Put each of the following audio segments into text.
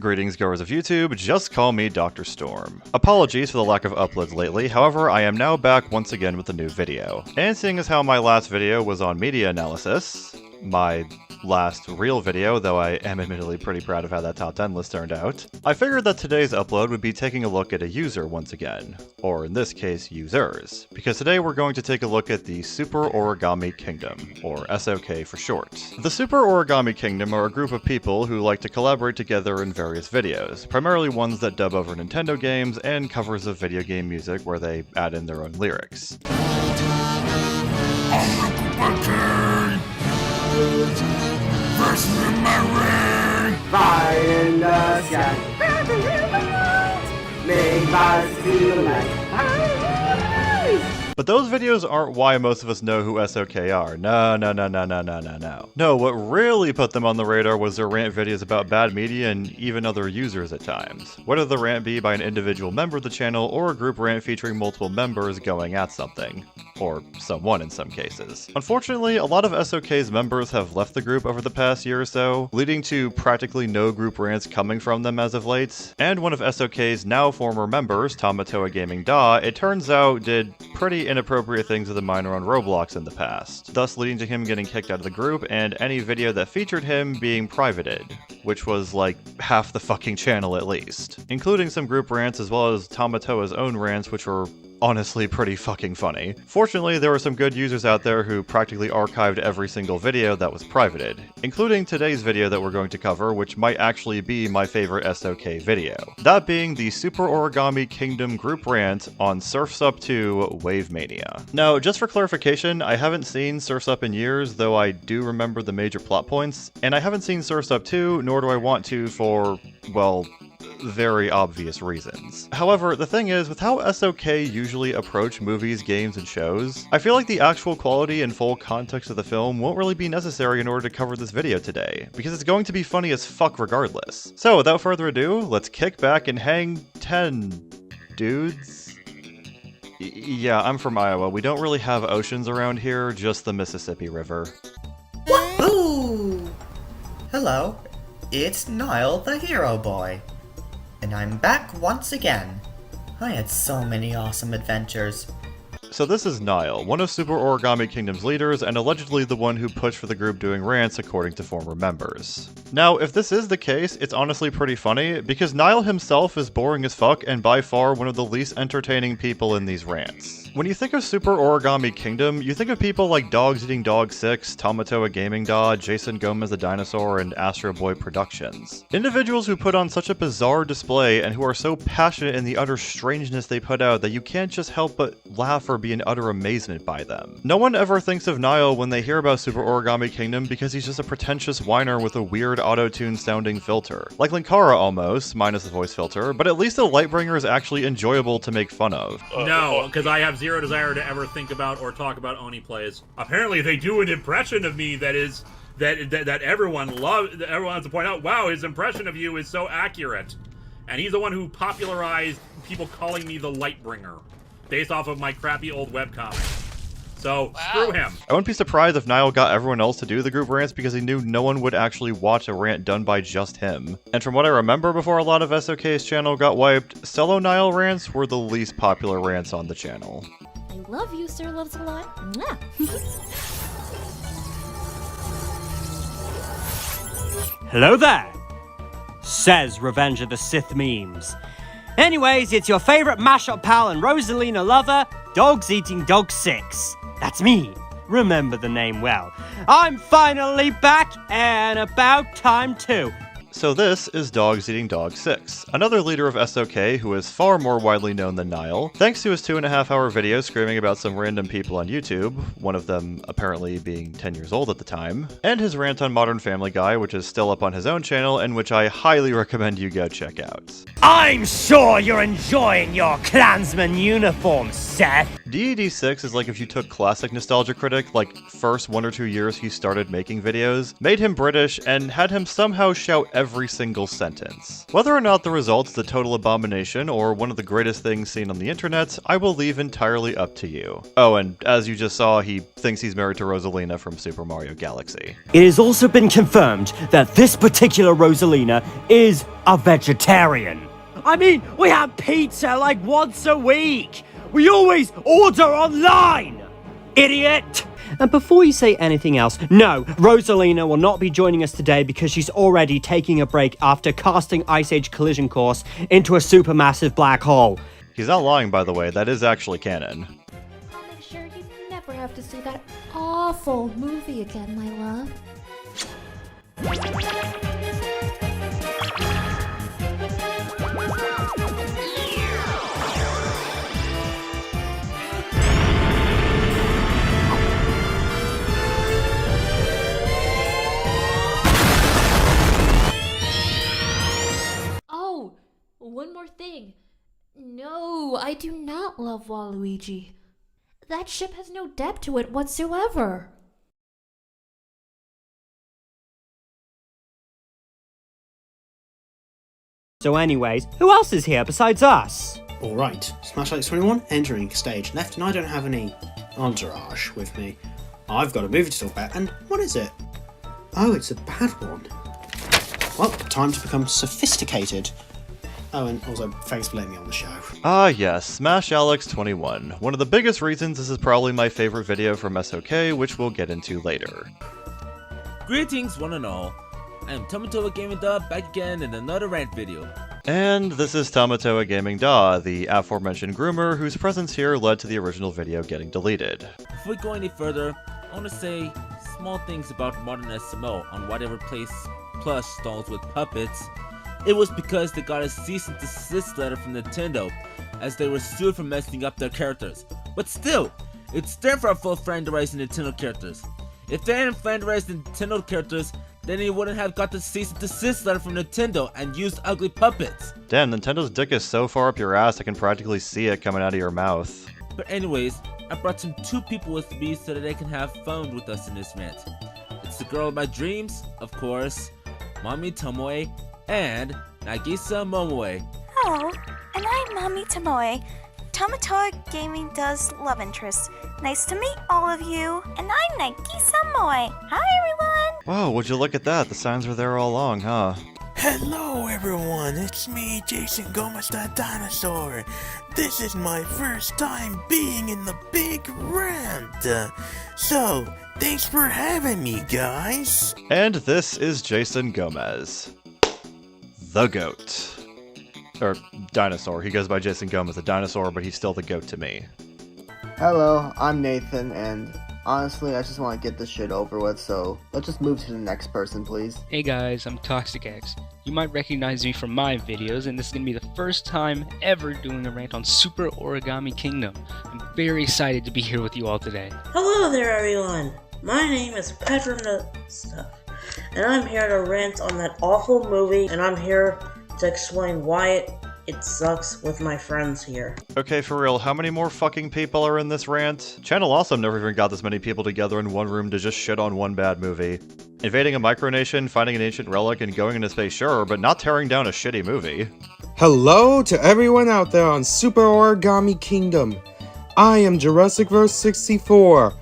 Greetings goers of YouTube, just call me Dr. Storm. Apologies for the lack of uploads lately, however I am now back once again with a new video. And seeing as how my last video was on media analysis, my last real video, though I am admittedly pretty proud of how that top 10 list turned out, I figured that today's upload would be taking a look at a user once again, or in this case, users, because today we're going to take a look at the Super Origami Kingdom, or SOK for short. The Super Origami Kingdom are a group of people who like to collaborate together in various videos, primarily ones that dub over Nintendo games and covers of video game music where they add in their own lyrics. Fire in the sky, make us feel like paradise. But those videos aren't why most of us know who SOK are. No. No, what really put them on the radar was their rant videos about bad media and even other users at times. Whether the rant be by an individual member of the channel or a group rant featuring multiple members going at something. Or someone in some cases. Unfortunately, a lot of SOK's members have left the group over the past year or so, leading to practically no group rants coming from them as of late. And one of SOK's now former members, Tomoa Gaming, it turns out did pretty inappropriate things with a minor on Roblox in the past, thus leading to him getting kicked out of the group and any video that featured him being privated, which was like half the fucking channel at least, including some group rants as well as Tomoa's own rants, which were honestly pretty fucking funny. Fortunately, there were some good users out there who practically archived every single video that was privated, including today's video that we're going to cover, which might actually be my favorite SOK video. That being the Super Origami Kingdom group rant on Surf's Up 2 Wave Mania. Now, just for clarification, I haven't seen Surf's Up in years, though I do remember the major plot points, and I haven't seen Surf's Up 2, nor do I want to for, well, very obvious reasons. However, the thing is, with how SOK usually approach movies, games, and shows, I feel like the actual quality and full context of the film won't really be necessary in order to cover this video today, because it's going to be funny as fuck regardless. So without further ado, let's kick back and hang 10 dudes. Yeah, I'm from Iowa. We don't really have oceans around here, just the Mississippi River. Wahoo! Hello, it's Niall the Hero Boy. And I'm back once again. I had so many awesome adventures. So this is Niall, one of Super Origami Kingdom's leaders, and allegedly the one who pushed for the group doing rants according to former members. Now, if this is the case, it's honestly pretty funny, because Niall himself is boring as fuck and by far one of the least entertaining people in these rants. When you think of Super Origami Kingdom, you think of people like Dogs Eating Dog 6, Tomoa Gaming, Jason Gomez the Dinosaur, and Astro Boy Productions. Individuals who put on such a bizarre display and who are so passionate in the utter strangeness they put out that you can't just help but laugh or be in utter amazement by them. No one ever thinks of Niall when they hear about Super Origami Kingdom because he's just a pretentious whiner with a weird auto-tune sounding filter. Like Linkara almost, minus the voice filter, but at least the Lightbringer is actually enjoyable to make fun of. No, because I have zero desire to ever think about or talk about Oni plays. Apparently they do an impression of me that is that everyone loves. Everyone has to point out, wow, his impression of you is so accurate. And he's the one who popularized people calling me the Lightbringer, based off of my crappy old webcomic. So, screw him. I wouldn't be surprised if Niall got everyone else to do the group rants because he knew no one would actually watch a rant done by just him. And from what I remember before a lot of SOK's channel got wiped, solo Niall rants were the least popular rants on the channel. I love you, Sir Loves a Lot. Mwah. Hello there, says Revenge of the Sith memes. Anyways, it's your favorite mashup pal and Rosalina lover, Dogs Eating Dog 6. That's me. Remember the name well. I'm finally back, and about time too. So this is Dogs Eating Dog 6, another leader of SOK who is far more widely known than Niall, thanks to his 2.5-hour video screaming about some random people on YouTube, one of them apparently being 10 years old at the time, and his rant on Modern Family Guy, which is still up on his own channel and which I highly recommend you go check out. I'm sure you're enjoying your Klansman uniform, Seth. DED6 is like if you took classic Nostalgia Critic, like first 1 or 2 years he started making videos, made him British, and had him somehow shout every single sentence. Whether or not the result's the total abomination or one of the greatest things seen on the internet, I will leave entirely up to you. Oh, and as you just saw, he thinks he's married to Rosalina from Super Mario Galaxy. It has also been confirmed that this particular Rosalina is a vegetarian. I mean, we have pizza like once a week. We always order online, idiot! And before you say anything else, no, Rosalina will not be joining us today because she's already taking a break after casting Ice Age Collision Course into a supermassive black hole. He's not lying, by the way, that is actually canon. I'll make sure you never have to see that awful movie again, my love. Oh, one more thing. No, I do not love Waluigi. That ship has no depth to it whatsoever. So anyways, who else is here besides us? Alright, Smash Alex 21 entering stage left, and I don't have any entourage with me. I've got a movie to talk about, and what is it? Oh, it's a bad one. Well, time to become sophisticated. Oh, and also, thanks for letting me on the show. Ah yes, Smash Alex 21. One of the biggest reasons this is probably my favorite video from SOK, which we'll get into later. Greetings one and all, I am Tomoa Gaming back again in another rant video. And this is Tomoa Gaming, the aforementioned groomer whose presence here led to the original video getting deleted. Before we go any further, I want to say small things about modern SMO on whatever place plush stalls with puppets. It was because they got a cease and desist letter from Nintendo, as they were sued for messing up their characters. But still, it's their fault for flanderizing Nintendo characters. If they hadn't flanderized Nintendo characters, then he wouldn't have got the cease and desist letter from Nintendo and used ugly puppets. Damn, Nintendo's dick is so far up your ass I can practically see it coming out of your mouth. But anyways, I brought some 2 people with me so that they can have fun with us in this rant. It's the girl of my dreams, of course, Mommy Tomoe, and Nagisa Momoe. Hello, and I'm Mommy Tomoe. Tomoa Gaming does love interest. Nice to meet all of you, and I'm Nagisa Momoe. Hi everyone! Whoa, would you look at that? The signs were there all along, huh? Hello everyone, it's me, Jason Gomez the Dinosaur. This is my first time being in the big rant. So, thanks for having me, guys. And this is Jason Gomez. The GOAT. Or dinosaur. He goes by Jason Gomez, a dinosaur, but he's still the GOAT to me. Hello, I'm Nathan, and honestly, I just want to get this shit over with, so let's just move to the next person, please. Hey guys, I'm Toxic X. You might recognize me from my videos, and this is going to be the first time ever doing a rant on Super Origami Kingdom. I'm very excited to be here with you all today. Hello there everyone, my name is Pedro Stuff, and I'm here to rant on that awful movie, and I'm here to explain why it sucks with my friends here. Okay, for real, how many more fucking people are in this rant? Channel Awesome never even got this many people together in one room to just shit on one bad movie. Invading a micronation, finding an ancient relic, and going into space, sure, but not tearing down a shitty movie. Hello to everyone out there on Super Origami Kingdom. I am Jurassic Verse 64.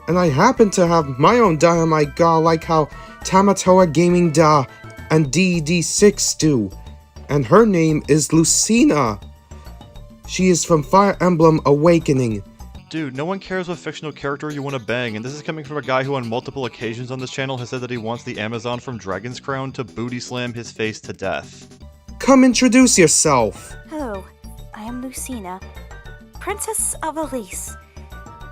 And I happen to have my own dynamite ga like how Tomoa Gaming and DD6 do. And her name is Lucina. She is from Fire Emblem Awakening. Dude, no one cares what fictional character you want to bang, and this is coming from a guy who on multiple occasions on this channel has said that he wants the Amazon from Dragon's Crown to booty slam his face to death. Come introduce yourself. Hello, I am Lucina, Princess of Elise,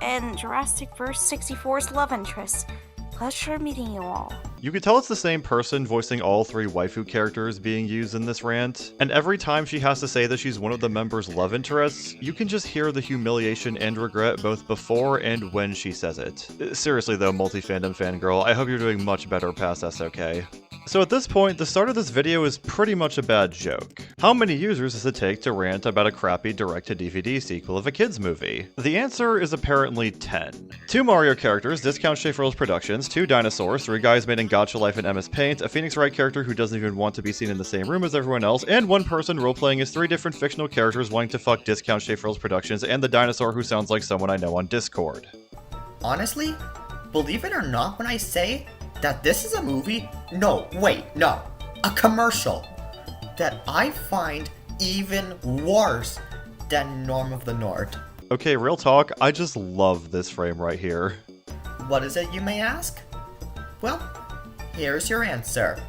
and Jurassic Verse 64's love interest. Pleasure meeting you all. You can tell it's the same person voicing all 3 waifu characters being used in this rant, and every time she has to say that she's one of the members' love interests, you can just hear the humiliation and regret both before and when she says it. Seriously though, multi-fandom fangirl, I hope you're doing much better past SOK. So at this point, the start of this video is pretty much a bad joke. How many users does it take to rant about a crappy direct-to-DVD sequel of a kids movie? The answer is apparently 10. 2 Mario characters, Discount Schaefer's Productions, 2 dinosaurs, 3 guys made in Gacha Life and MS Paint, a Phoenix Wright character who doesn't even want to be seen in the same room as everyone else, and 1 person role-playing as 3 different fictional characters wanting to fuck Discount Schaefer's Productions and the dinosaur who sounds like someone I know on Discord. Honestly, believe it or not when I say that this is a movie, a commercial, that I find even worse than Norm of the North. Okay, real talk, I just love this frame right here. What is it, you may ask? Well, here's your answer.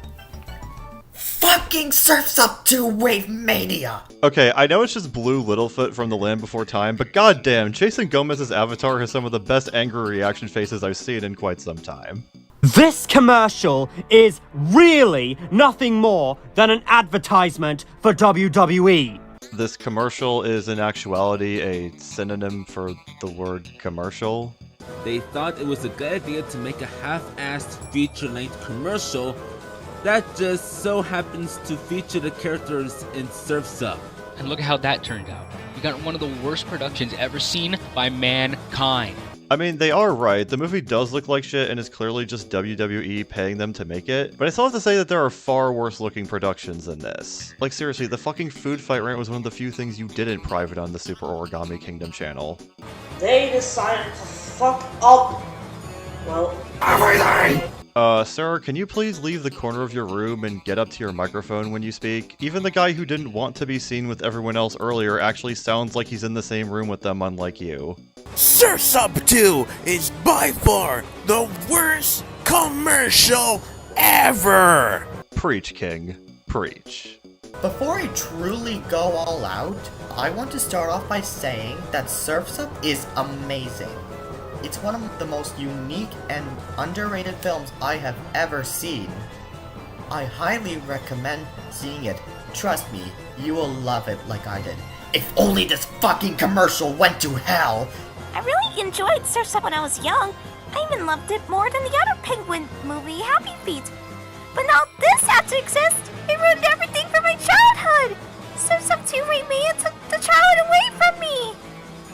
Fucking Surf's Up 2 Wave Mania! Okay, I know it's just Blue Littlefoot from The Land Before Time, but goddamn, Jason Gomez's avatar has some of the best angry reaction faces I've seen in quite some time. This commercial is really nothing more than an advertisement for WWE. This commercial is in actuality a synonym for the word commercial. They thought it was a good idea to make a half-assed feature-length commercial that just so happens to feature the characters in Surf's Up. And look at how that turned out. We got one of the worst productions ever seen by mankind. I mean, they are right. The movie does look like shit and is clearly just WWE paying them to make it. But I still have to say that there are far worse looking productions than this. Like seriously, the fucking food fight rant was one of the few things you did in private on the Super Origami Kingdom channel. They decided to fuck up, well, everything! Sir, can you please leave the corner of your room and get up to your microphone when you speak? Even the guy who didn't want to be seen with everyone else earlier actually sounds like he's in the same room with them, unlike you. Surf's Up 2 is by far the worst commercial ever! Preach, King. Preach. Before I truly go all out, I want to start off by saying that Surf's Up is amazing. It's one of the most unique and underrated films I have ever seen. I highly recommend seeing it. Trust me, you will love it like I did. If only this fucking commercial went to hell! I really enjoyed Surf's Up when I was young. I even loved it more than the other penguin movie, Happy Feet. But now this had to exist! It ruined everything for my childhood! Surf's Up 2 made me and took the childhood away from me!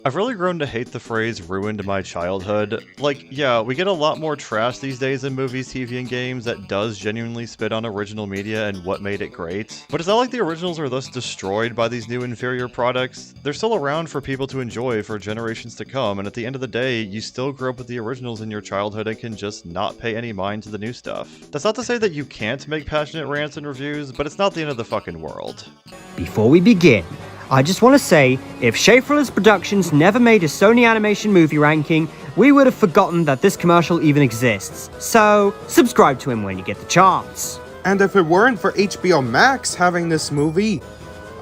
I've really grown to hate the phrase ruined my childhood. Like, yeah, we get a lot more trash these days in movies, TV, and games that does genuinely spit on original media and what made it great. But it's not like the originals are thus destroyed by these new inferior products. They're still around for people to enjoy for generations to come, and at the end of the day, you still grew up with the originals in your childhood and can just not pay any mind to the new stuff. That's not to say that you can't make passionate rants and reviews, but it's not the end of the fucking world. Before we begin, I just want to say, if Schaefer's Productions never made a Sony Animation movie ranking, we would have forgotten that this commercial even exists. So, subscribe to him when you get the chance. And if it weren't for HBO Max having this movie,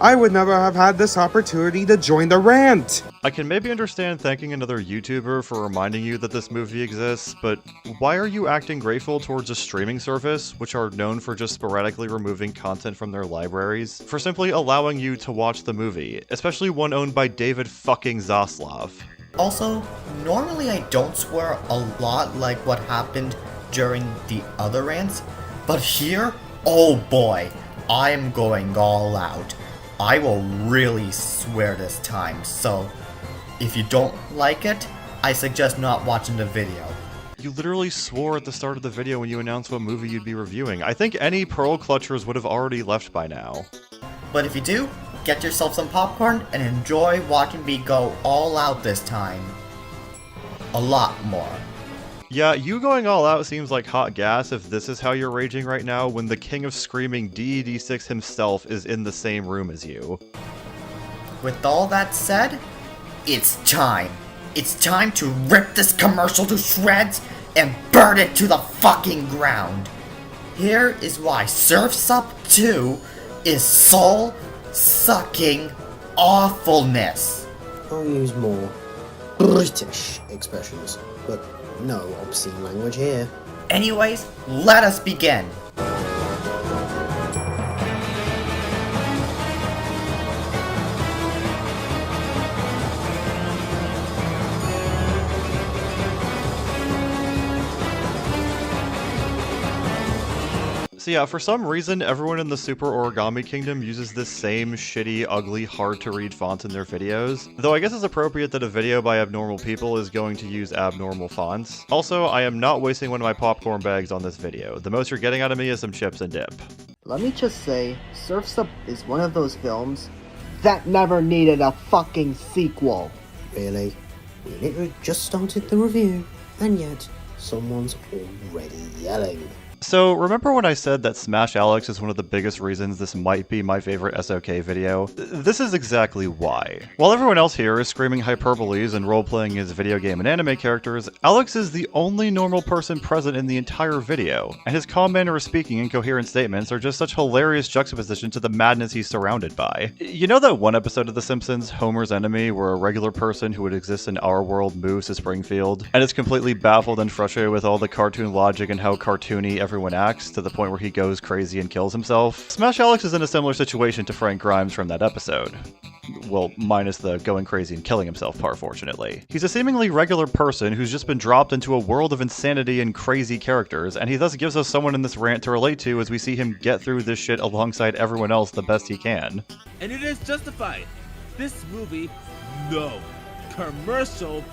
I would never have had this opportunity to join the rant. I can maybe understand thanking another YouTuber for reminding you that this movie exists, but why are you acting grateful towards a streaming service, which are known for just sporadically removing content from their libraries, for simply allowing you to watch the movie, especially one owned by David fucking Zaslav? Also, normally I don't swear a lot like what happened during the other rants, but here, oh boy, I am going all out. I will really swear this time, so if you don't like it, I suggest not watching the video. You literally swore at the start of the video when you announced what movie you'd be reviewing. I think any Pearl Clutchers would have already left by now. But if you do, get yourself some popcorn and enjoy watching me go all out this time. A lot more. Yeah, you going all out seems like hot gas if this is how you're raging right now when the king of screaming DED6 himself is in the same room as you. With all that said, it's time. It's time to rip this commercial to shreds and burn it to the fucking ground. Here is why Surf's Up 2 is soul-sucking awfulness. I'll use more British expressions, but no obscene language here. Anyways, let us begin. See, So yeah, for some reason, everyone in the Super Origami Kingdom uses this same shitty, ugly, hard-to-read font in their videos. Though I guess it's appropriate that a video by abnormal people is going to use abnormal fonts. Also, I am not wasting one of my popcorn bags on this video. The most you're getting out of me is some chips and dip. Let me just say, Surf's Up is one of those films that never needed a fucking sequel. Really? We literally just started the review, and yet someone's already yelling. So, remember when I said that Smash Alex is one of the biggest reasons this might be my favorite SOK video? This is exactly why. While everyone else here is screaming hyperboles and role-playing his video game and anime characters, Alex is the only normal person present in the entire video, and his calm manner of speaking and coherent statements are just such hilarious juxtaposition to the madness he's surrounded by. You know that one episode of The Simpsons, Homer's Enemy, where a regular person who would exist in our world moves to Springfield, and is completely baffled and frustrated with all the cartoon logic and how cartoony everyone acts, to the point where he goes crazy and kills himself? Smash Alex is in a similar situation to Frank Grimes from that episode. Well, minus the going crazy and killing himself part, fortunately. He's a seemingly regular person who's just been dropped into a world of insanity and crazy characters, and he thus gives us someone in this rant to relate to as we see him get through this shit alongside everyone else the best he can. And it is justified. This movie, no. Commercial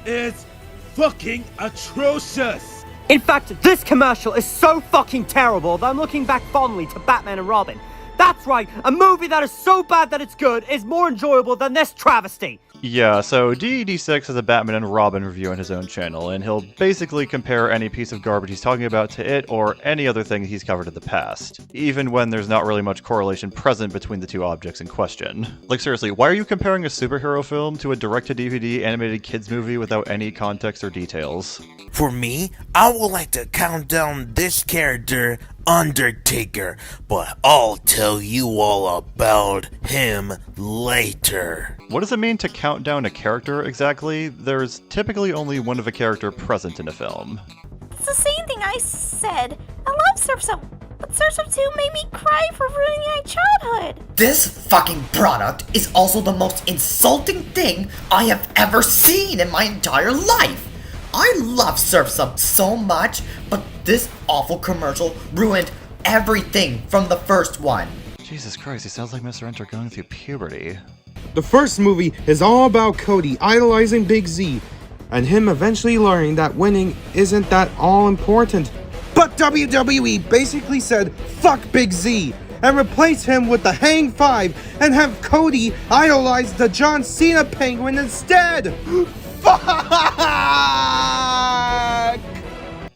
is fucking atrocious. In fact, this commercial is so fucking terrible that I'm looking back fondly to Batman and Robin. That's right, a movie that is so bad that it's good is more enjoyable than this travesty. Yeah, so DED6 has a Batman and Robin review on his own channel, and he'll basically compare any piece of garbage he's talking about to it or any other thing he's covered in the past, even when there's not really much correlation present between the two objects in question. Like seriously, why are you comparing a superhero film to a direct-to-DVD animated kids movie without any context or details? For me, I would like to count down this character, Undertaker, but I'll tell you all about him later. What does it mean to count down a character exactly? There's typically only one of a character present in a film. It's the same thing I said. I love Surf's Up, but Surf's Up 2 made me cry for ruining my childhood. This fucking product is also the most insulting thing I have ever seen in my entire life. I love Surf's Up so much, but this awful commercial ruined everything from the first one. Jesus Christ, he sounds like Mr. Enter going through puberty. The first movie is all about Cody idolizing Big Z, and him eventually learning that winning isn't that all important. But WWE basically said, fuck Big Z, and replace him with the Hang Five, and have Cody idolize the John Cena Penguin instead! Fuck!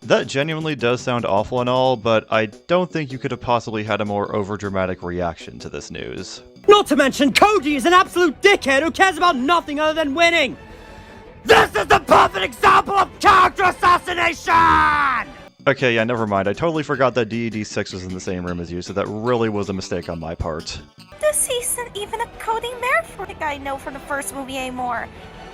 That genuinely does sound awful and all, but I don't think you could have possibly had a more overdramatic reaction to this news. Not to mention, Cody is an absolute dickhead who cares about nothing other than winning! This is the perfect example of character assassination! Okay, yeah, never mind. I totally forgot that DED6 was in the same room as you, so that really was a mistake on my part. This isn't even a Cody Merrick I know from the first movie anymore.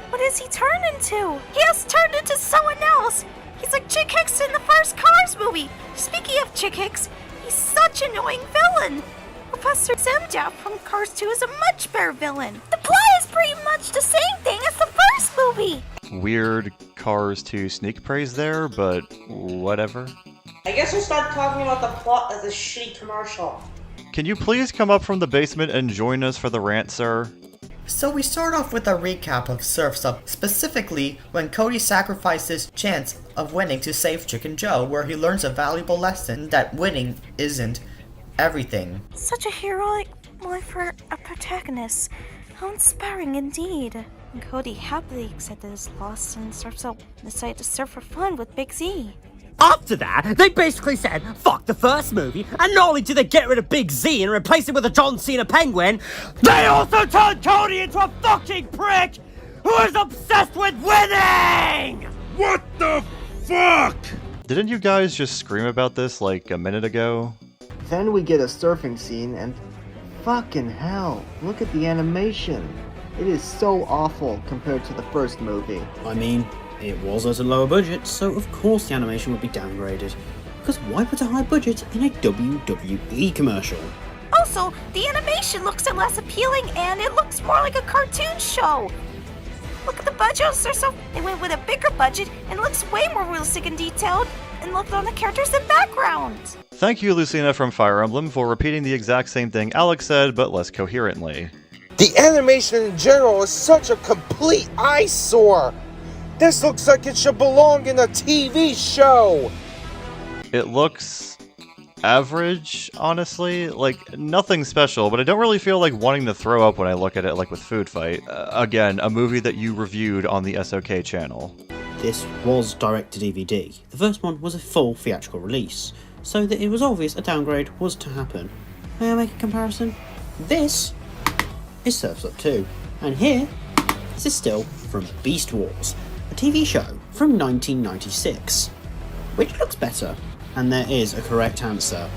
What has he turned into? He has turned into someone else! He's like Chick Hicks in the first Cars movie! Speaking of Chick Hicks, he's such an annoying villain! Professor Zemja from Cars 2 is a much better villain. The plot is pretty much the same thing as the first movie! Weird Cars 2 sneak praise there, but whatever. I guess we'll start talking about the plot of this shitty commercial. Can you please come up from the basement and join us for the rant, sir? So we start off with a recap of Surf's Up, specifically when Cody sacrifices chance of winning to save Chicken Joe, where he learns a valuable lesson that winning isn't everything. Such a heroic life for a protagonist. How inspiring indeed. And Cody happily accepted his loss and Surf's Up decided to surf for fun with Big Z. After that, they basically said, fuck the first movie, and not only did they get rid of Big Z and replace him with a John Cena Penguin, they also turned Cody into a fucking prick who is obsessed with winning! What the fuck? Didn't you guys just scream about this like a minute ago? Then we get a surfing scene, and fucking hell, look at the animation. It is so awful compared to the first movie. I mean, it was at a lower budget, so of course the animation would be downgraded. Because why put a high budget in a WWE commercial? Also, the animation looks less appealing and it looks more like a cartoon show. Look at the budgets, they went with a bigger budget and it looks way more realistic and detailed. and looked on the characters in background. Thank you, Lucina from Fire Emblem, for repeating the exact same thing Alex said, but less coherently. The animation in general is such a complete eyesore. This looks like it should belong in a TV show. It looks average, honestly. Like, nothing special, but I don't really feel like wanting to throw up when I look at it like with Food Fight. Again, a movie that you reviewed on the SOK channel. This was direct-to-DVD. The first one was a full theatrical release, so that it was obvious a downgrade was to happen. May I make a comparison? This is Surf's Up 2, and here, this is still from Beast Wars, a TV show from 1996. Which looks better? And there is a correct answer.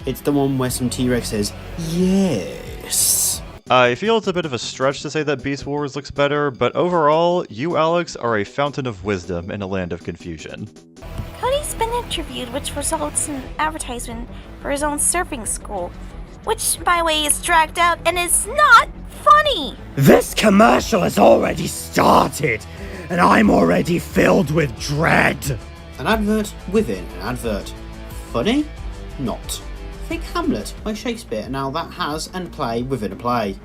It's the one where some T-Rex says, yes. I feel it's a bit of a stretch to say that Beast Wars looks better, but overall, you, Alex, are a fountain of wisdom in a land of confusion. Cody's been interviewed, which results in advertisement for his own surfing school, which, by the way, is dragged out and is not funny. This commercial has already started, and I'm already filled with dread. An advert within an advert. Funny? Not. Think Hamlet by Shakespeare, and now that has and play within a play.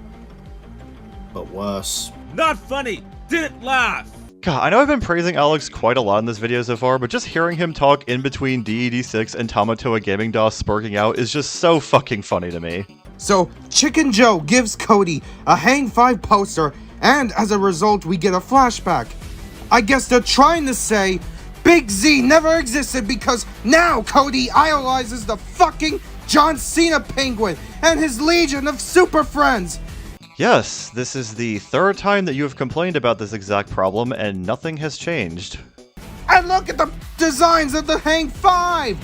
But worse. Not funny! Didn't laugh! God, I know I've been praising Alex quite a lot in this video so far, but just hearing him talk in between DED6 and Tomoa Gaming spurking out is just so fucking funny to me. So, Chicken Joe gives Cody a Hang 5 poster, and as a result, we get a flashback. I guess they're trying to say Big Z never existed because now Cody idolizes the fucking John Cena Penguin and his legion of super friends. Yes, this is the third time that you have complained about this exact problem, and nothing has changed. And look at the designs of the Hang 5!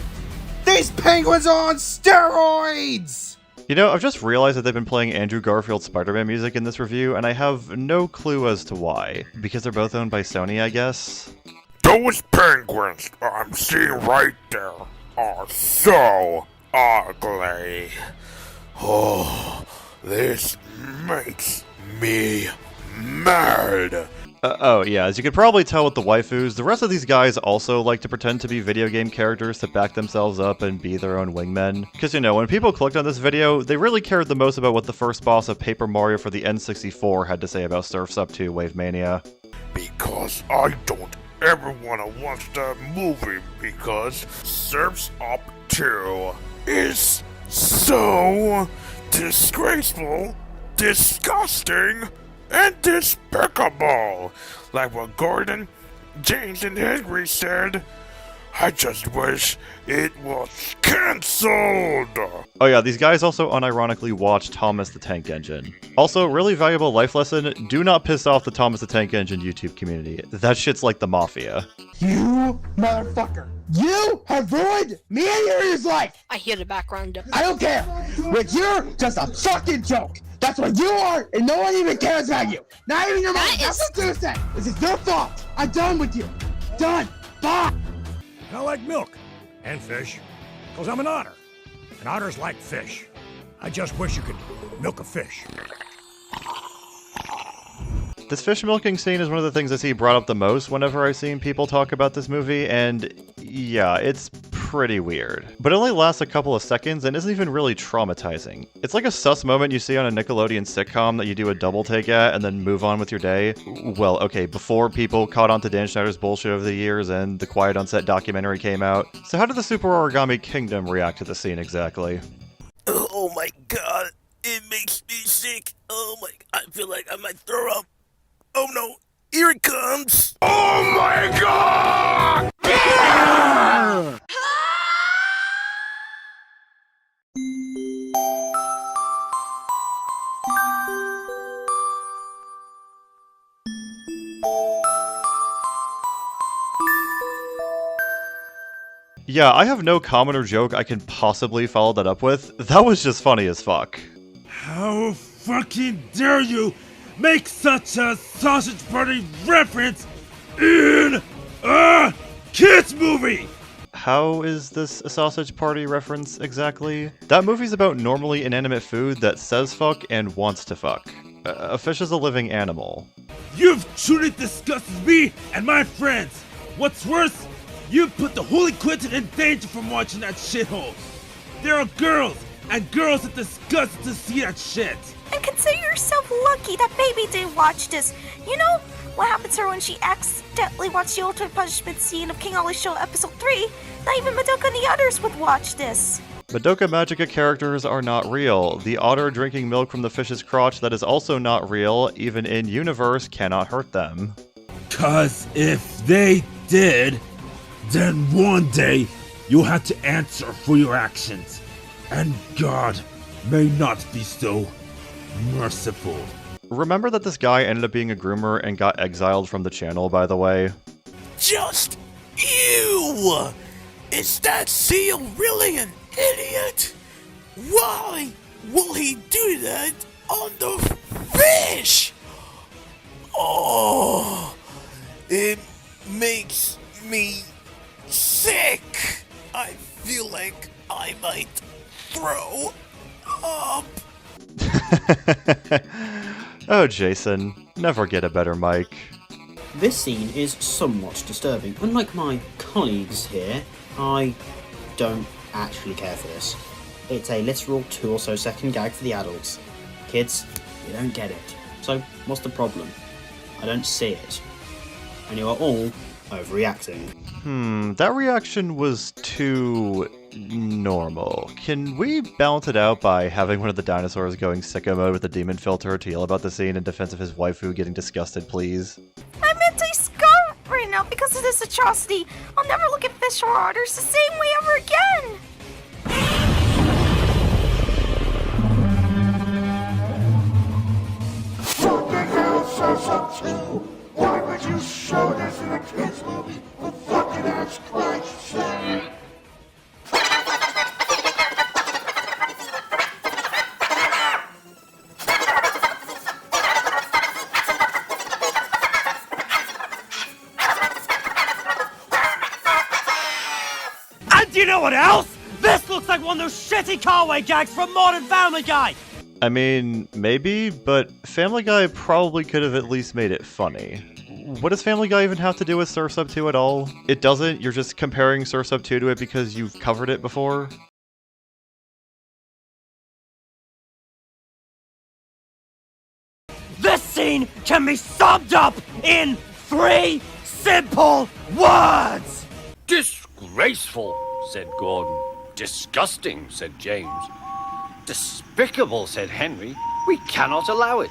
These penguins are on steroids! You know, I've just realized that they've been playing Andrew Garfield's Spider-Man music in this review, and I have no clue as to why. Because they're both owned by Sony, I guess? Those penguins I'm seeing right there are so ugly. Oh, this makes me mad. Oh yeah, as you can probably tell with the waifus, the rest of these guys also like to pretend to be video game characters to back themselves up and be their own wingmen. Because you know, when people clicked on this video, they really cared the most about what the first boss of Paper Mario for the N64 had to say about Surf's Up 2 Wave Mania. Because I don't ever want to watch that movie because Surf's Up 2 is so disgraceful, disgusting, and despicable. Like what Gordon, James, and Henry said, I just wish it was cancelled. Oh yeah, these guys also unironically watch Thomas the Tank Engine. Also, really valuable life lesson, do not piss off the Thomas the Tank Engine YouTube community. That shit's like the mafia. You motherfucker. You have ruined me and Yuri's life. I hear the background. I don't care. But you're just a fucking joke. That's what you are, and no one even cares about you. Not even your mom. That's what I'm gonna say. This is your fault. I'm done with you. Done. Bye. I like milk and fish because I'm an otter. And otters like fish. I just wish you could milk a fish. This fish milking scene is one of the things I see brought up the most whenever I've seen people talk about this movie, and yeah, it's pretty weird. But it only lasts a couple of seconds and isn't even really traumatizing. It's like a sus moment you see on a Nickelodeon sitcom that you do a double take at and then move on with your day. Well, okay, before people caught on to Dan Schneider's bullshit over the years and the Quiet on Set documentary came out. So how did the Super Origami Kingdom react to the scene exactly? Oh my god, it makes me sick. Oh my, I feel like I might throw up. Oh no, here it comes! Oh my god! Yeah, I have no comment or joke I can possibly follow that up with. That was just funny as fuck. How fucking dare you make such a sausage party reference in a kids movie! How is this a sausage party reference exactly? That movie's about normally inanimate food that says fuck and wants to fuck. A fish is a living animal. You've truly disgusted me and my friends! What's worse, You put the Holy Quinton in danger from watching that shithole. There are girls, and girls are disgusted to see that shit. And consider yourself lucky that baby did watch this. You know what happens to her when she accidentally watched the Ultimate Punishment scene of King Oli's Show Episode 3? Not even Madoka and the others would watch this. Madoka Magica characters are not real. The otter drinking milk from the fish's crotch that is also not real, even in universe, cannot hurt them. 'Cause if they did, then one day you'll have to answer for your actions. And God may not be so merciful. Remember that this guy ended up being a groomer and got exiled from the channel, by the way? Just ew! Is that seal really an idiot? Why will he do that on the fish? Oh, it makes me sick. I feel like I might throw up. Oh, Jason, never get a better mic. This scene is somewhat disturbing. Unlike my colleagues here, I don't actually care for this. It's a literal 2 or so second gag for the adults. Kids, you don't get it. So, what's the problem? I don't see it. And you are all overreacting. That reaction was too normal. Can we balance it out by having one of the dinosaurs going sicko mode with the demon filter to yell about the scene in defense of his waifu getting disgusted, please? I'm anti-scar right now because of this atrocity. I'll never look at fish or otters the same way ever again. What the hell, Surfin 2? Why would you show this in a kids movie? For fucking ass Christ's sake! And do you know what else? This looks like one of those shitty carway gags from Modern Family Guy! I mean, maybe, but Family Guy probably could have at least made it funny. What does Family Guy even have to do with Surf's Up 2 at all? It doesn't? You're just comparing Surf's Up 2 to it because you've covered it before? This scene can be summed up in 3 simple words! Disgraceful, said Gordon. Disgusting, said James. Despicable, said Henry. We cannot allow it.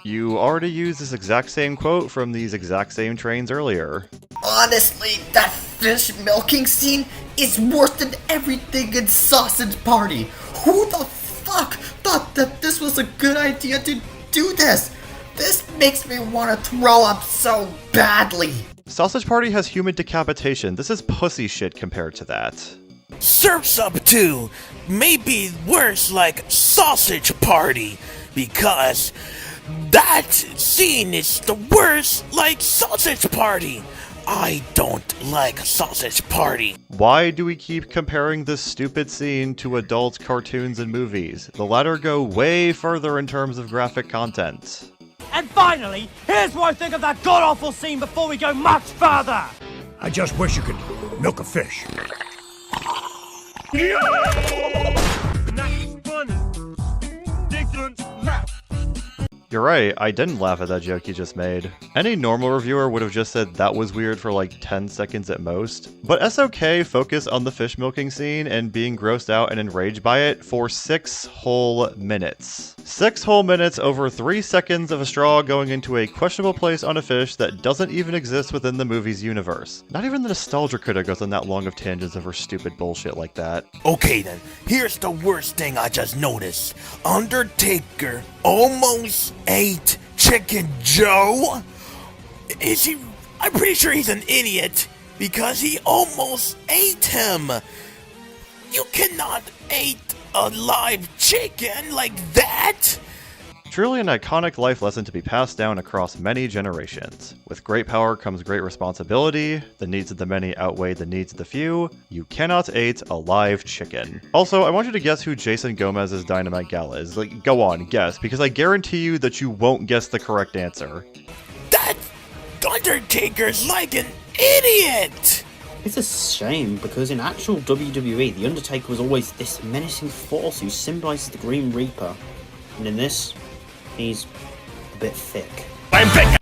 You already used this exact same quote from these exact same trains earlier. Honestly, that fish milking scene is worse than everything in Sausage Party. Who the fuck thought that this was a good idea to do this? This makes me want to throw up so badly. Sausage Party has human decapitation. This is pussy shit compared to that. Surf's Up 2 may be worse like Sausage Party, because that scene is the worst like Sausage Party. I don't like Sausage Party. Why do we keep comparing this stupid scene to adult cartoons and movies? The latter go way further in terms of graphic content. And finally, here's what I think of that god-awful scene before we go much further! I just wish you could milk a fish. You're right, I didn't laugh at that joke you just made. Any normal reviewer would have just said that was weird for like 10 seconds at most. But SOK focused on the fish milking scene and being grossed out and enraged by it for 6 whole minutes. 6 whole minutes over 3 seconds of a straw going into a questionable place on a fish that doesn't even exist within the movie's universe. Not even the nostalgia critic goes on that long of tangents over stupid bullshit like that. Okay then, here's the worst thing I just noticed. Undertaker almost ate Chicken Joe? Is he? I'm pretty sure he's an idiot, because he almost ate him. You cannot eat a live chicken like that. Truly an iconic life lesson to be passed down across many generations. With great power comes great responsibility. The needs of the many outweigh the needs of the few. You cannot eat a live chicken. Also, I want you to guess who Jason Gomez's Dynamite Gal is. Like, go on, guess, because I guarantee you that you won't guess the correct answer. That Undertaker's like an idiot. It's a shame, because in actual WWE, The Undertaker was always this menacing force who symbolises the Green Reaper. And in this, he's a bit thick.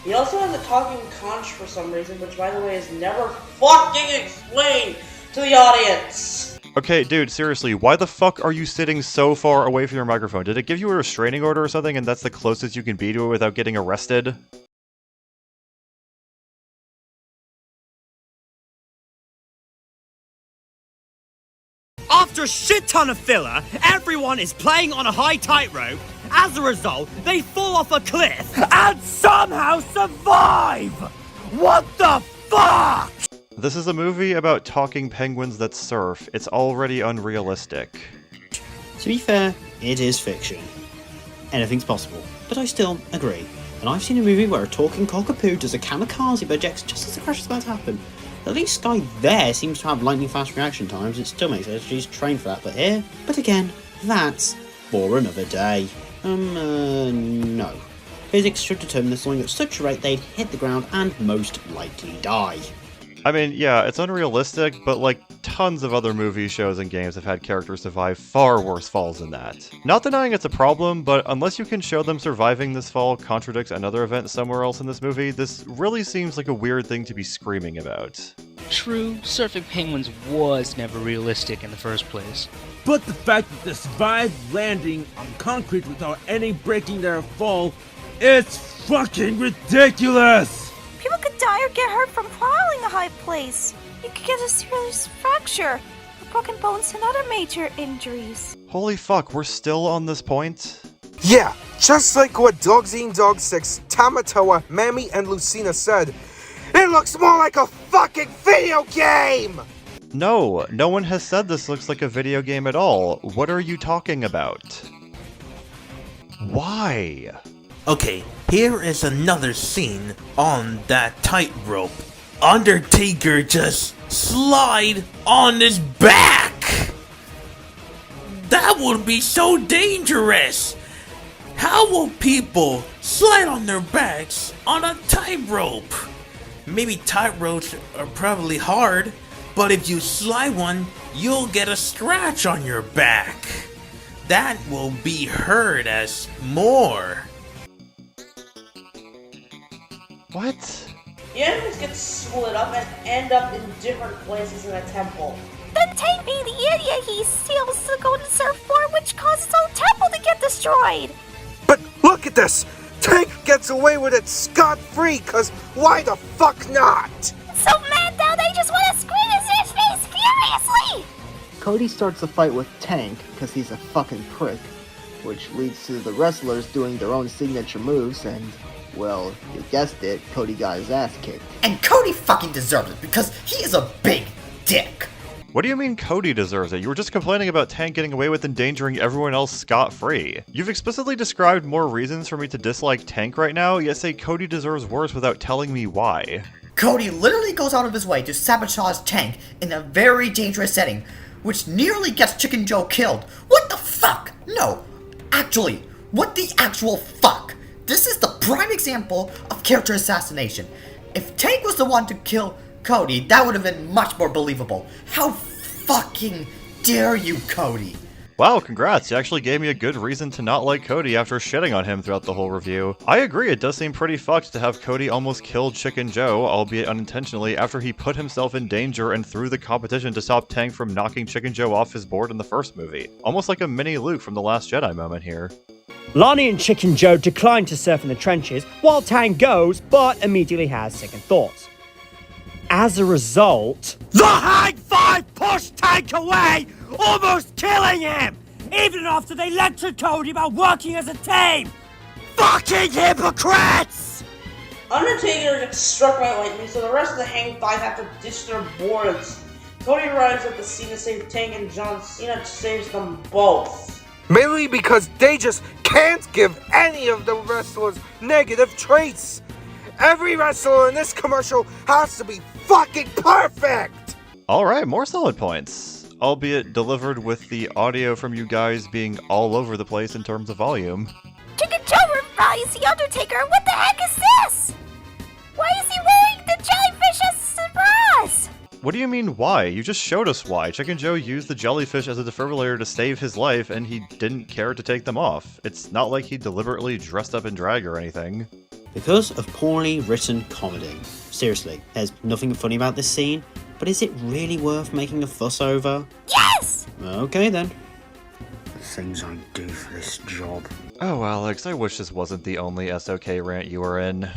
He also has a talking conch for some reason, which by the way is never fucking explained to the audience. Okay, dude, seriously, why the fuck are you sitting so far away from your microphone? Did it give you a restraining order or something and that's the closest you can be to it without getting arrested? After a shit ton of filler, everyone is playing on a high tightrope. As a result, they fall off a cliff and somehow survive! What the fuck? This is a movie about talking penguins that surf. It's already unrealistic. To be fair, it is fiction. Anything's possible, but I still agree. And I've seen a movie where a talking cockapoo does a kamikaze but ejects just as the crash is about to happen. At least Guy there seems to have lightning fast reaction times. It still makes sense, she's trained for that, but here? But again, that's for another day. No. Physics should determine the falling at such a rate they'd hit the ground and most likely die. I mean, yeah, it's unrealistic, but like tons of other movies, shows, and games have had characters survive far worse falls than that. Not denying it's a problem, but unless you can show them surviving this fall contradicts another event somewhere else in this movie, this really seems like a weird thing to be screaming about. True, surfing penguins was never realistic in the first place. But the fact that they survived landing on concrete without any breaking their fall, it's fucking ridiculous! People could die or get hurt from falling a high place. You could get a serious fracture, broken bones, and other major injuries. Holy fuck, we're still on this point? Yeah, just like what Dogs Eating Dog 6, Tamatoa, Mammy, and Lucina said. It looks more like a fucking video game! No, no one has said this looks like a video game at all. What are you talking about? Why? Okay, here is another scene on that tightrope. Undertaker just slide on his back! That would be so dangerous! How will people slide on their backs on a tightrope? Maybe tightropes are probably hard, but if you slide one, you'll get a scratch on your back. That will be heard as more. What? The enemies get split up and end up in different places in a temple. Then Tank being the idiot, he steals the golden surfboard, which causes his own temple to get destroyed. But look at this! Tank gets away with it scot-free, cause why the fuck not? So mad now they just want to scream in his face furiously! Cody starts the fight with Tank because he's a fucking prick, which leads to the wrestlers doing their own signature moves and, well, you guessed it, Cody got his ass kicked. And Cody fucking deserves it because he is a big dick. What do you mean Cody deserves it? You were just complaining about Tank getting away with endangering everyone else scot-free. You've explicitly described more reasons for me to dislike Tank right now, yet say Cody deserves worse without telling me why. Cody literally goes out of his way to sabotage Tank in a very dangerous setting, which nearly gets Chicken Joe killed. What the fuck? No, actually, what the actual fuck? This is the prime example of character assassination. If Tank was the one to kill Cody, that would have been much more believable. How fucking dare you, Cody? Wow, congrats, you actually gave me a good reason to not like Cody after shitting on him throughout the whole review. I agree, it does seem pretty fucked to have Cody almost kill Chicken Joe, albeit unintentionally, after he put himself in danger and threw the competition to stop Tank from knocking Chicken Joe off his board in the first movie. Almost like a mini Luke from The Last Jedi moment here. Lonnie and Chicken Joe decline to surf in the trenches, while Tank goes, but immediately has second thoughts. As a result, the hang five pushed Tank away, almost killing him, even after they lectured Cody about working as a team. Fucking hypocrites! Undertaker gets struck by lightning, so the rest of the Hang Five have to ditch their boards. Cody arrives at the scene to save Tank, and John Cena saves them both. Mainly because they just can't give any of the wrestlers negative traits. Every wrestler in this commercial has to be fucking perfect! Alright, more solid points. Albeit delivered with the audio from you guys being all over the place in terms of volume. Chicken Joe revives the Undertaker. What the heck is this? Why is he wearing the jellyfish as a surprise? What do you mean, why? You just showed us why. Chicken Joe used the jellyfish as a defibrillator to save his life, and he didn't care to take them off. It's not like he deliberately dressed up in drag or anything. Because of poorly written comedy. Seriously, there's nothing funny about this scene, but is it really worth making a fuss over? Yes! Okay then. The things I do for this job. Oh, Alex, I wish this wasn't the only SOK rant you were in.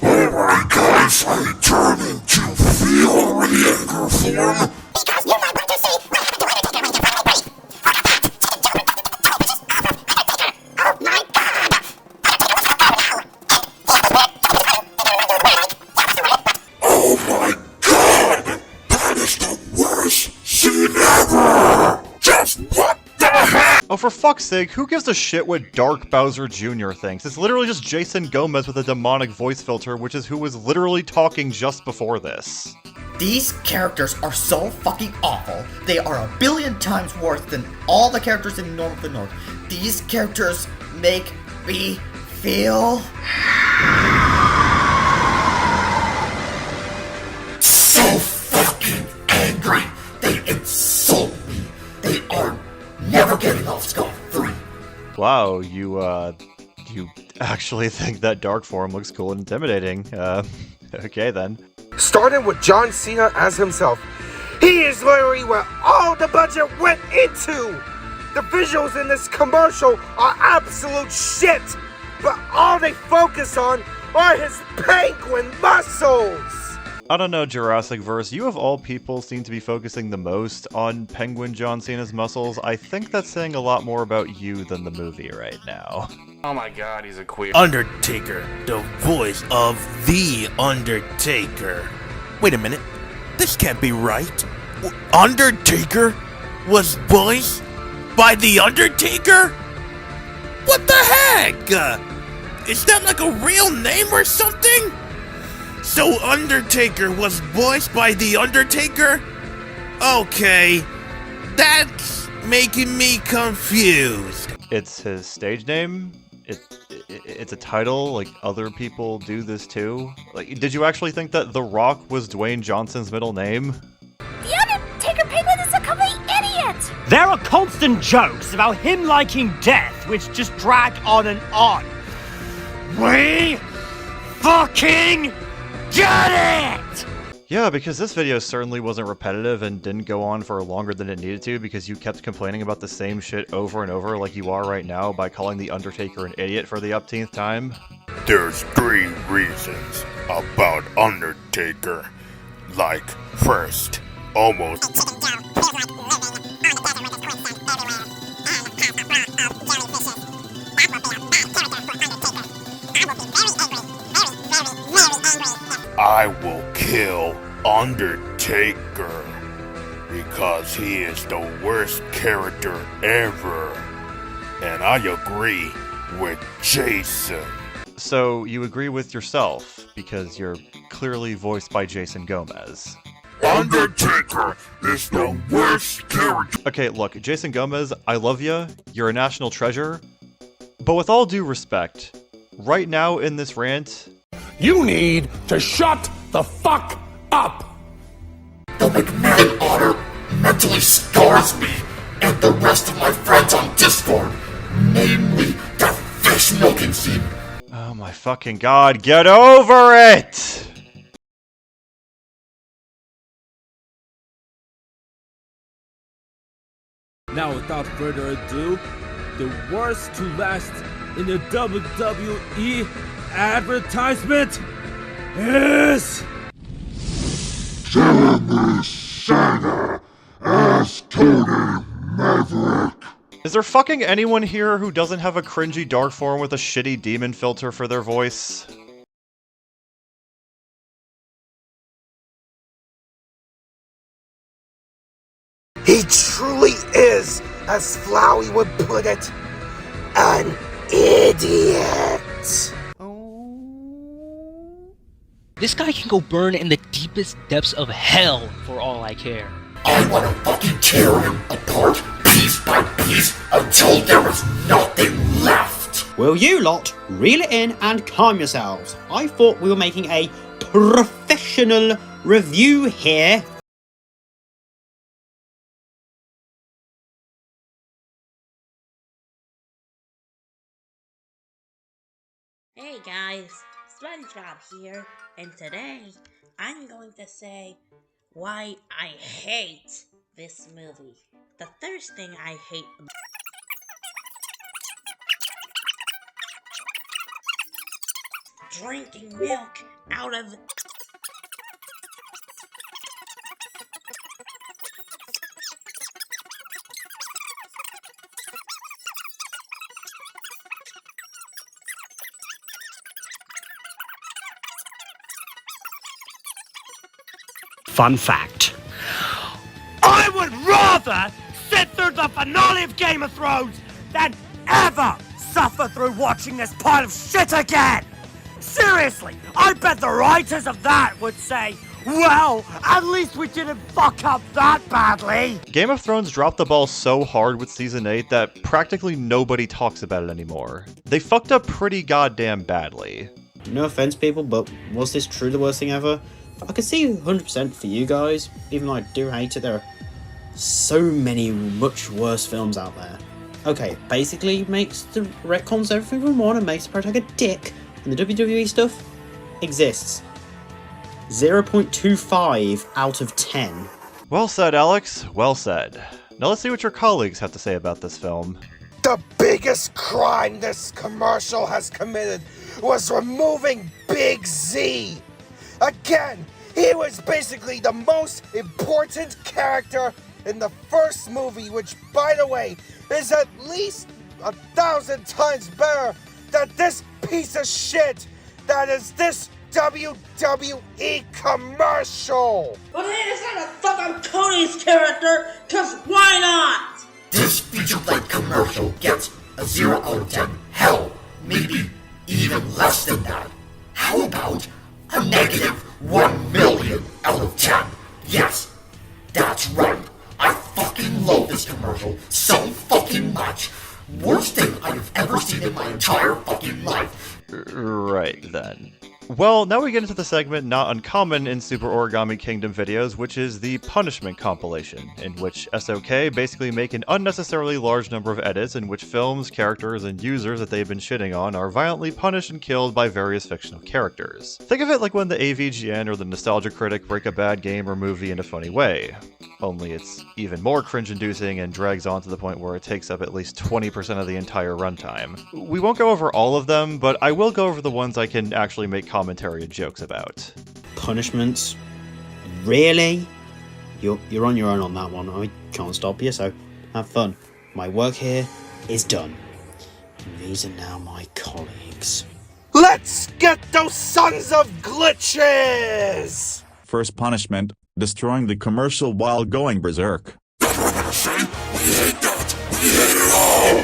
Alright guys, I turn into fury anger form. Because you might want to see what happened to Undertaker when you finally break. Oh my god! Oh my god! That is the worst scene ever! Just what the heck? Oh, for fuck's sake, who gives a shit what Dark Bowser Jr. thinks? It's literally just Jason Gomez with a demonic voice filter, which is who was literally talking just before this. These characters are so fucking awful. They are a billion times worse than all the characters in North of the North. These characters make me feel So fucking angry. They insult me. They are never getting off scot-free. Wow, you actually think that dark form looks cool and intimidating. Okay then. Starting with John Cena as himself. He is literally where all the budget went into! The visuals in this commercial are absolute shit! But all they focus on are his penguin muscles! I don't know, Jurassic Verse, you of all people seem to be focusing the most on Penguin John Cena's muscles. I think that's saying a lot more about you than the movie right now. Oh my god, he's a queer. Undertaker, the voice of The Undertaker. Wait a minute, this can't be right. Undertaker was voiced by The Undertaker? What the heck? Is that like a real name or something? So Undertaker was voiced by The Undertaker? Okay, that's making me confused. It's his stage name? It's a title, like other people do this too? Like, did you actually think that The Rock was Dwayne Johnson's middle name? The Undertaker Penguin is a complete idiot! There are constant jokes about him liking death, which just drag on and on. We fucking get it! Yeah, because this video certainly wasn't repetitive and didn't go on for longer than it needed to because you kept complaining about the same shit over and over like you are right now by calling The Undertaker an idiot for the upteenth time. There's 3 reasons about Undertaker. Like, first, almost I will kill Undertaker because he is the worst character ever. And I agree with Jason. So you agree with yourself because you're clearly voiced by Jason Gomez. Undertaker is the worst character. Okay, look, Jason Gomez, I love you. You're a national treasure. But with all due respect, right now in this rant, You need to shut the fuck up! The McMillan Otter mentally scars me and the rest of my friends on Discord, namely the fish milking scene. oh my fucking god, get over it! Now, without further ado, the worst to last in the WWE advertisement is Jeremy Santa as Tony Maverick. Is there fucking anyone here who doesn't have a cringy dark form with a shitty demon filter for their voice? He truly is, as Flowey would put it, an idiot. This guy can go burn in the deepest depths of hell for all I care. I want to fucking tear him apart piece by piece until there is nothing left. Will you lot reel it in and calm yourselves? I thought we were making a professional review here. Hey guys, SpongeBob here, and today I'm going to say why I hate this movie. The first thing I hate drinking milk out of Fun fact. I would rather sit through the finale of Game of Thrones than ever suffer through watching this pile of shit again! Seriously, I bet the writers of that would say, well, at least we didn't fuck up that badly! Game of Thrones dropped the ball so hard with Season 8 that practically nobody talks about it anymore. They fucked up pretty goddamn badly. No offense, people, but was this truly the worst thing ever? I could see 100% for you guys, even though I do hate it. There are so many much worse films out there. Okay, basically makes the retcons everything from one and makes the protagonist a dick, and the WWE stuff exists. 0.25 out of 10. Well said, Alex. Well said. Now let's see what your colleagues have to say about this film. The biggest crime this commercial has committed was removing Big Z. Again, he was basically the most important character in the first movie, which, by the way, is at least 1,000 times better than this piece of shit that is this WWE commercial. But hey, it's not a fucking Cody's character, cause why not? This feature-length commercial gets a 0 out of 10. Hell, maybe even less than that. How about a negative 1 million out of 10? Yes, that's right. I fucking love this commercial so fucking much. Worst thing I have ever seen in my entire fucking life. Right then. Well, now we get into the segment not uncommon in Super Origami Kingdom videos, which is the punishment compilation, in which SOK basically make an unnecessarily large number of edits in which films, characters, and users that they've been shitting on are violently punished and killed by various fictional characters. Think of it like when the AVGN or the Nostalgia Critic break a bad game or movie in a funny way. Only it's even more cringe-inducing and drags on to the point where it takes up at least 20% of the entire runtime. We won't go over all of them, but I will go over the ones I can actually make commentary and jokes about. Punishments? Really? You're on your own on that one. I can't stop you, so have fun. My work here is done. And these are now my colleagues. Let's get those sons of glitches! First punishment, destroying the commercial while going berserk. That's what I'm saying. We hate that. We hate it all.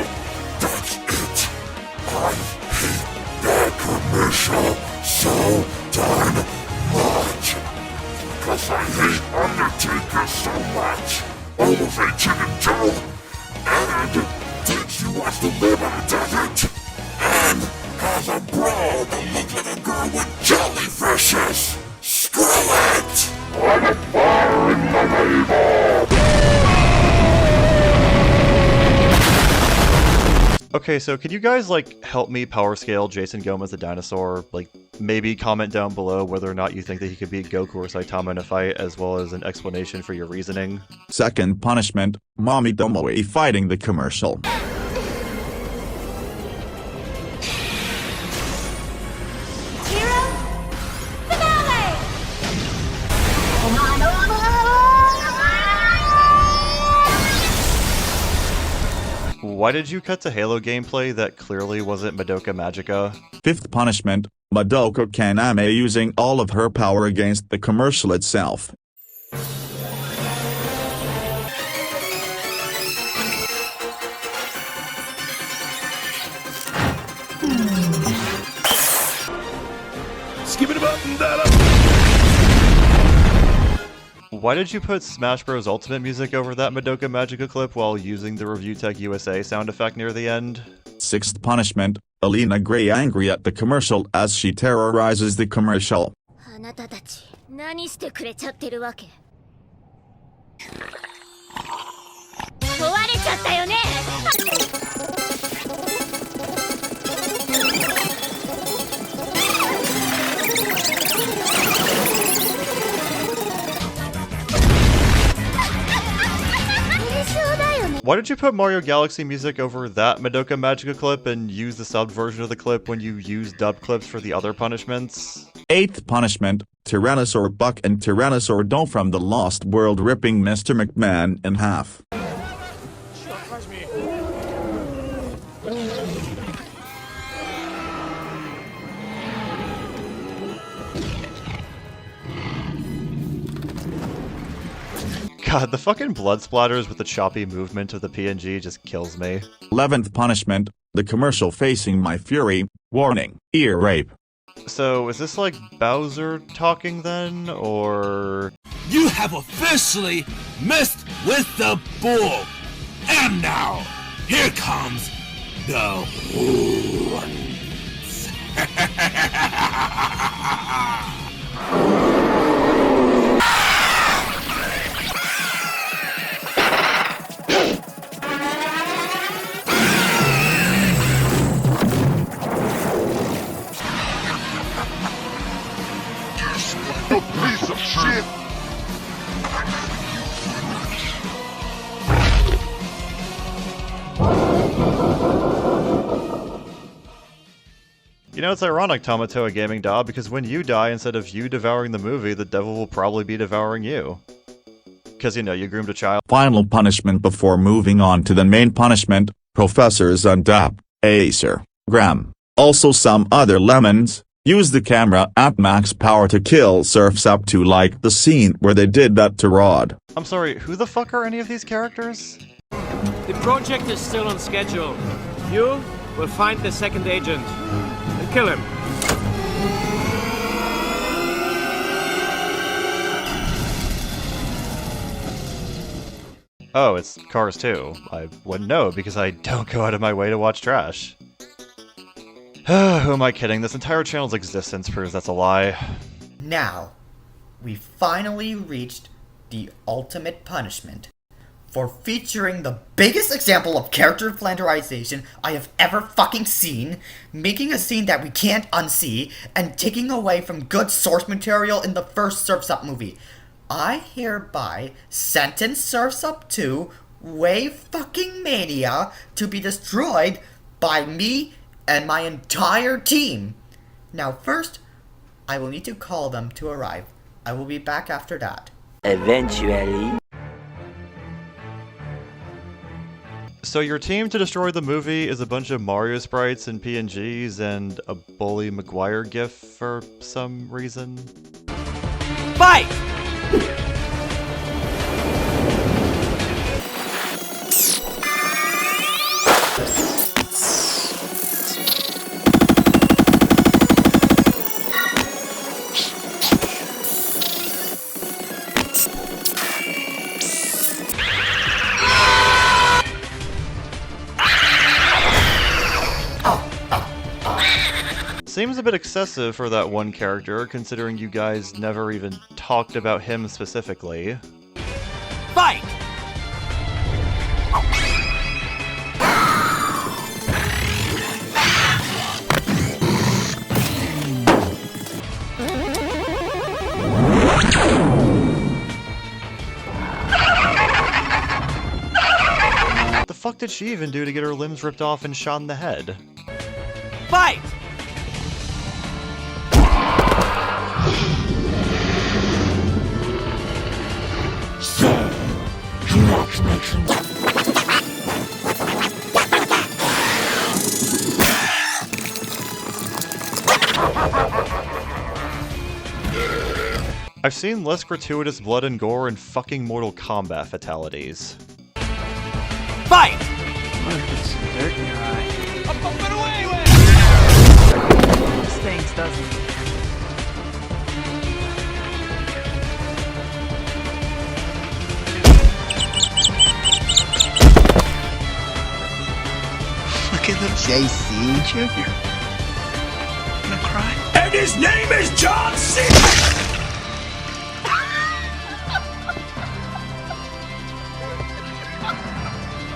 That's it. I hate that commercial so darn much. Because I hate Undertaker so much. Elevated and dope. And did you watch the live in a desert? And has a bra that looks like a girl with jellyfishes. Screw it! I'm a fire in the label! Okay, so could you guys, help me power scale Jason Gomez the dinosaur? Maybe comment down below whether or not you think that he could beat Goku or Saitama in a fight, as well as an explanation for your reasoning. Second punishment, Mommy Tomoe fighting the commercial. Why did you cut to Halo gameplay that clearly wasn't Madoka Magica? Fifth punishment, Madoka Kaname using all of her power against the commercial itself. Skip it up and down. Why did you put Smash Bros. Ultimate music over that Madoka Magica clip while using the Review Tech USA sound effect near the end? Sixth punishment, Alina Gray angry at the commercial as she terrorizes the commercial. あなたたち何してくれちゃってるわけ？壊れちゃったよね。Why did you put Mario Galaxy music over that Madoka Magica clip and use the subbed version of the clip when you use dub clips for the other punishments? 8th punishment, Tyrannosaur Buck and Tyrannosaur Doe from the Lost World ripping Mr. McMahon in half. God, the fucking blood splatters with the choppy movement of the PNG just kills me. 11th punishment, the commercial facing my fury, warning, ear rape. So, is this like Bowser talking then, or...? You have officially messed with the bull! And now, here comes the horns! Piece of shit! You know, it's ironic, Tomoa Gaming Da, because when you die, instead of you devouring the movie, the devil will probably be devouring you. Because, you know, you groomed a child. Final punishment before moving on to the main punishment, Professors Undap, Acer, Graham, also some other lemons. Use the camera at max power to kill Surfs up to like the scene where they did that to Rod. I'm sorry, who the fuck are any of these characters? The project is still on schedule. You will find the second agent and kill him. Oh, it's Cars 2. I wouldn't know because I don't go out of my way to watch trash. Who am I kidding? This entire channel's existence proves that's a lie. Now, we finally reached the ultimate punishment for featuring the biggest example of character flanderization I have ever fucking seen, making a scene that we can't unsee, and taking away from good source material in the first Surf's Up movie. I hereby sentence Surf's Up 2 Wave fucking Mania to be destroyed by me and my entire team. Now first, I will need to call them to arrive. I will be back after that. Eventually. So your team to destroy the movie is a bunch of Mario sprites and PNGs and a Bully Maguire gif for some reason? Fight! Seems a bit excessive for that one character, considering you guys never even talked about him specifically. Fight! What the fuck did she even do to get her limbs ripped off and shot in the head? Fight! I've seen less gratuitous blood and gore in fucking Mortal Kombat fatalities. Fight! Put some dirt in your eye. I'm bumping away with! Stinks, doesn't it? Look at little JC Jr. Gonna cry? And his name is John C.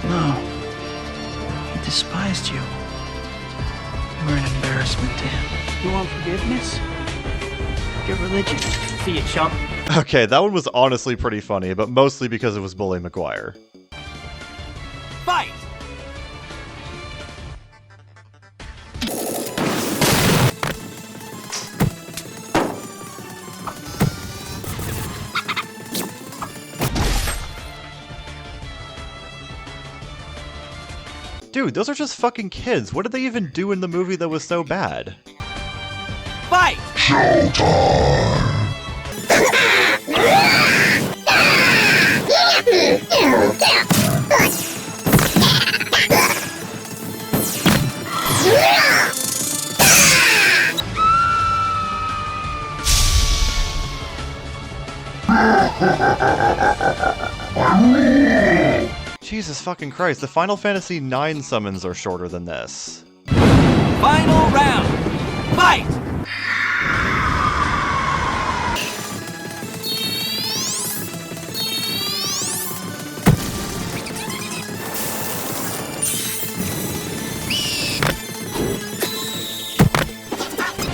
No. He despised you. You were an embarrassment to him. You want forgiveness? Get religion. See it, chump. Okay, that one was honestly pretty funny, but mostly because it was Bully Maguire. Dude, those are just fucking kids. What did they even do in the movie that was so bad? Fight! Jesus fucking Christ, the Final Fantasy IX summons are shorter than this. Final round! Fight!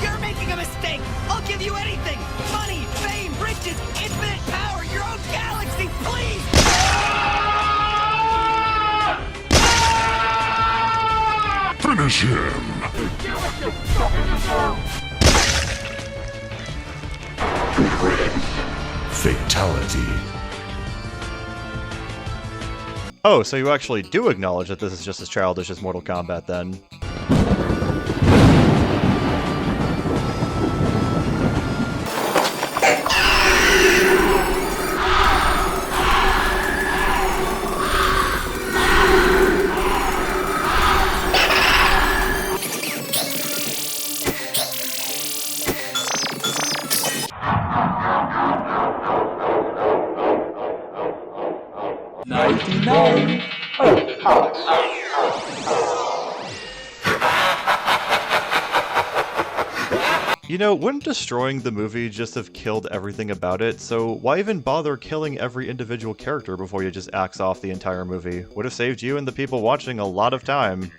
You're making a mistake! I'll give you anything! Money, fame, riches, infinite power, your own galaxy, please! Finish him! Fatality. Oh, so you actually do acknowledge that this is just as childish as Mortal Kombat then. You know, wouldn't destroying the movie just have killed everything about it? So why even bother killing every individual character before you just axe off the entire movie? Would have saved you and the people watching a lot of time.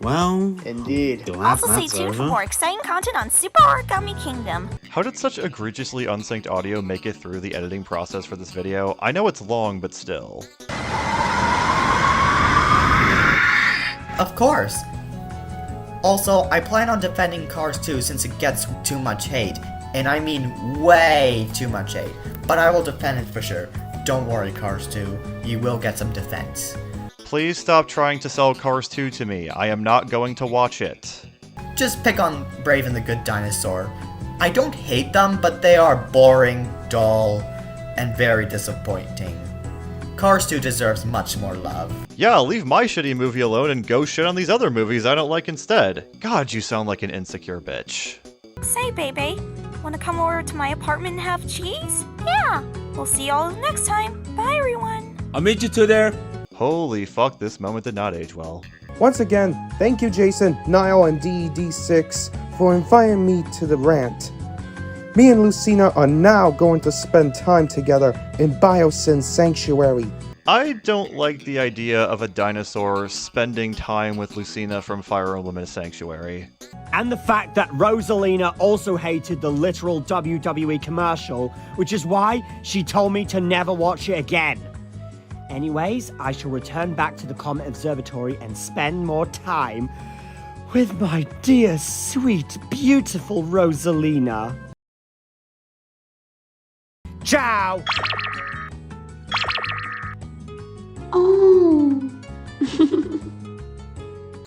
Well, indeed. Also stay tuned for more exciting content on Super Origami Kingdom. How did such egregiously unsynced audio make it through the editing process for this video? I know it's long, but still. Of course. Also, I plan on defending Cars 2 since it gets too much hate. And I mean way too much hate. But I will defend it for sure. Don't worry, Cars 2. You will get some defense. Please stop trying to sell Cars 2 to me. I am not going to watch it. Just pick on Brave and the Good Dinosaur. I don't hate them, but they are boring, dull, and very disappointing. Cars 2 deserves much more love. Yeah, leave my shitty movie alone and go shit on these other movies I don't like instead. God, you sound like an insecure bitch. Say, baby, wanna come over to my apartment and have cheese? Yeah, we'll see y'all next time. Bye, everyone. I'll meet you two there. Holy fuck, this moment did not age well. Once again, thank you Jason, Niall, and DED6 for inviting me to the rant. Me and Lucina are now going to spend time together in Biosyn Sanctuary. I don't like the idea of a dinosaur spending time with Lucina from Fire Emblem Sanctuary. And the fact that Rosalina also hated the literal WWE commercial, which is why she told me to never watch it again. Anyways, I shall return back to the Comet Observatory and spend more time with my dear, sweet, beautiful Rosalina. Ciao! Oh.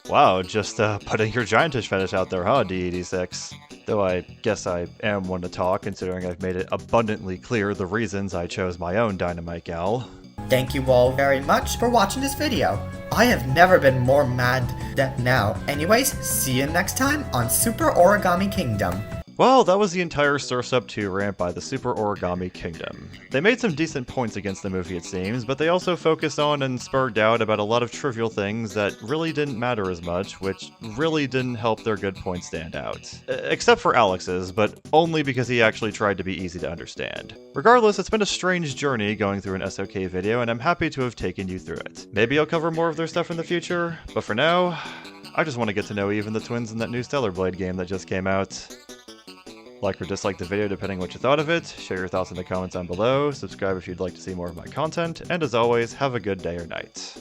Wow, just putting your giantish fetish out there, huh, DED6? Though I guess I am one to talk, considering I've made it abundantly clear the reasons I chose my own dynamite gal. Thank you all very much for watching this video. I have never been more mad than now. Anyways, see you next time on Super Origami Kingdom. Well, that was the entire Surf's Up 2 rant by the Super Origami Kingdom. They made some decent points against the movie, it seems, but they also focused on and spurred doubt about a lot of trivial things that really didn't matter as much, which really didn't help their good points stand out. Except for Alex's, but only because he actually tried to be easy to understand. Regardless, it's been a strange journey going through an SOK video, and I'm happy to have taken you through it. Maybe I'll cover more of their stuff in the future, but for now, I just want to get to know even the twins in that new Stellar Blade game that just came out. Like or dislike the video depending what you thought of it, share your thoughts in the comments down below, subscribe if you'd like to see more of my content, and as always, have a good day or night.